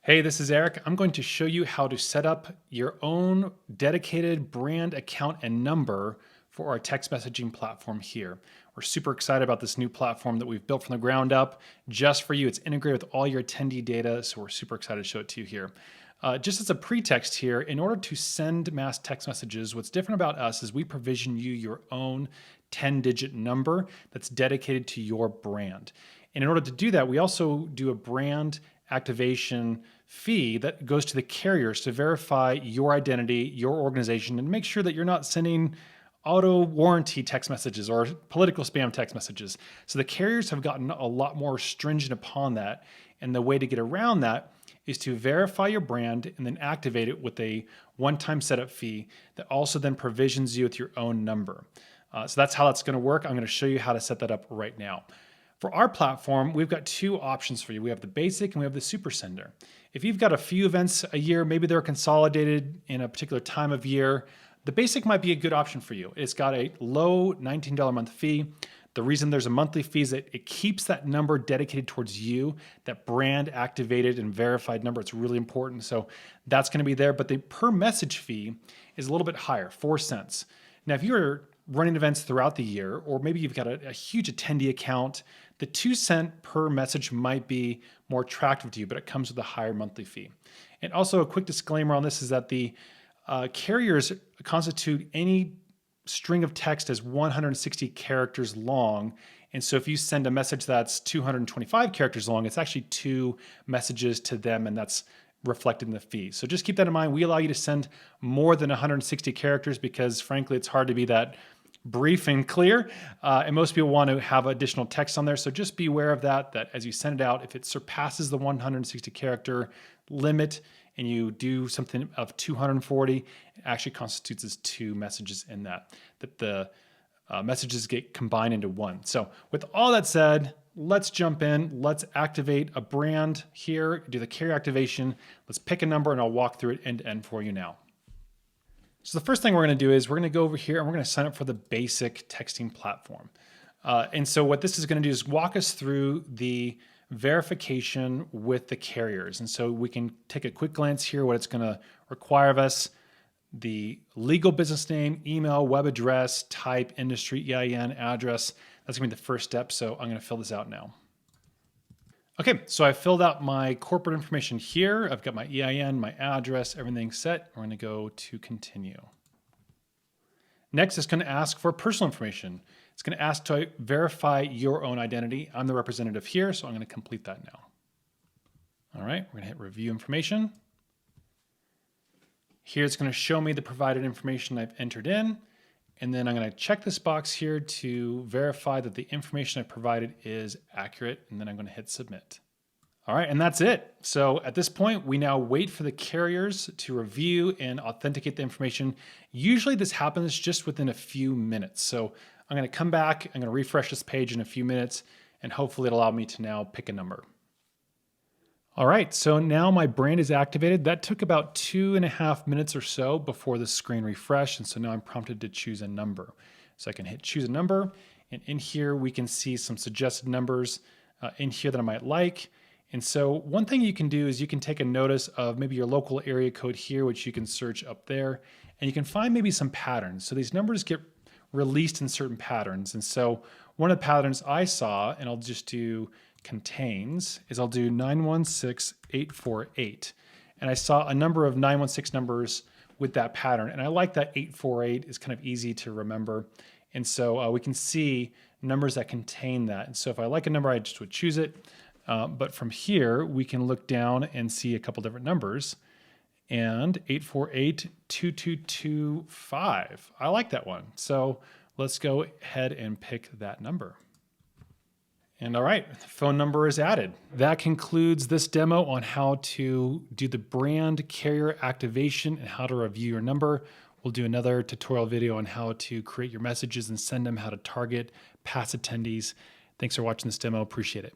Hey, this is Eric. I'm going to show you how to set up your own dedicated brand account and number for our text messaging platform here. We're super excited about this new platform that we've built from the ground up just for you. It's integrated with all your attendee data, so we're super excited to show it to you here. Just as a pretext here, in order to send mass text messages, what's different about us is we provision you your own 10-digit number that's dedicated to your brand. And in order to do that, we also do a brand activation fee that goes to the carriers to verify your identity, your organization, and make sure that you're not sending auto warranty text messages or political spam text messages. So the carriers have gotten a lot more stringent upon that. And the way to get around that is to verify your brand and then activate it with a one-time setup fee that also then provisions you with your own number. So that's how that's going to work. I'm going to show you how to set that up right now. For our platform, we've got two options for you. We have the basic and we have the super sender. If you've got a few events a year, maybe they're consolidated in a particular time of year, the basic might be a good option for you. It's got a low $19 a month fee. The reason there's a monthly fee is that it keeps that number dedicated towards you, that brand activated and verified number. It's really important. So that's going to be there. But the per message fee is a little bit higher, 4 cents. Now, if you're running events throughout the year, or maybe you've got a huge attendee account, the 2 cent per message might be more attractive to you, but it comes with a higher monthly fee. And also a quick disclaimer on this is that the carriers constitute any string of text as 160 characters long. And so if you send a message that's 225 characters long, it's actually 2 messages to them, and that's reflected in the fee. So just keep that in mind. We allow you to send more than 160 characters because frankly, it's hard to be that brief and clear. And most people want to have additional text on there. So just be aware of that as you send it out, if it surpasses the 160 character limit and you do something of 240, it actually constitutes as 2 messages in that the messages get combined into one. So with all that said, let's jump in. Let's activate a brand here, do the carrier activation. Let's pick a number and I'll walk through it end to end for you now. So the first thing we're going to do is we're going to go over here and we're going to sign up for the basic texting platform. And so what this is going to do is walk us through the verification with the carriers. And so we can take a quick glance here, what it's going to require of us: the legal business name, email, web address, type, industry, EIN, address. That's going to be the first step. So I'm going to fill this out now. Okay, so I filled out my corporate information here. I've got my EIN, my address, everything set. We're going to go to continue. Next, it's going to ask for personal information. It's going to ask to verify your own identity. I'm the representative here, so I'm going to complete that now. All right, we're going to hit review information. Here it's going to show me the provided information I've entered in. And then I'm going to check this box here to verify that the information I provided is accurate. And then I'm going to hit submit. All right, and that's it. So at this point, we now wait for the carriers to review and authenticate the information. Usually this happens just within a few minutes. So I'm going to come back, I'm going to refresh this page in a few minutes, and hopefully it'll allow me to now pick a number. All right, so now my brand is activated. That took about 2.5 minutes or so before the screen refreshed. And so now I'm prompted to choose a number. So I can hit choose a number. And in here, we can see some suggested numbers in here that I might like. And so one thing you can do is you can take a notice of maybe your local area code here, which you can search up there. And you can find maybe some patterns. So these numbers get released in certain patterns. And so one of the patterns I saw, and I'll just do contains, is I'll do 916848. And I saw a number of 916 numbers with that pattern. And I like that 848 is kind of easy to remember. And so we can see numbers that contain that. And so if I like a number, I just would choose it. But from here, we can look down and see a couple different numbers. And 8482225. I like that one. So let's go ahead and pick that number. And all right, the phone number is added. That concludes this demo on how to do the brand carrier activation and how to review your number. We'll do another tutorial video on how to create your messages and send them, how to target past attendees. Thanks for watching this demo. Appreciate it.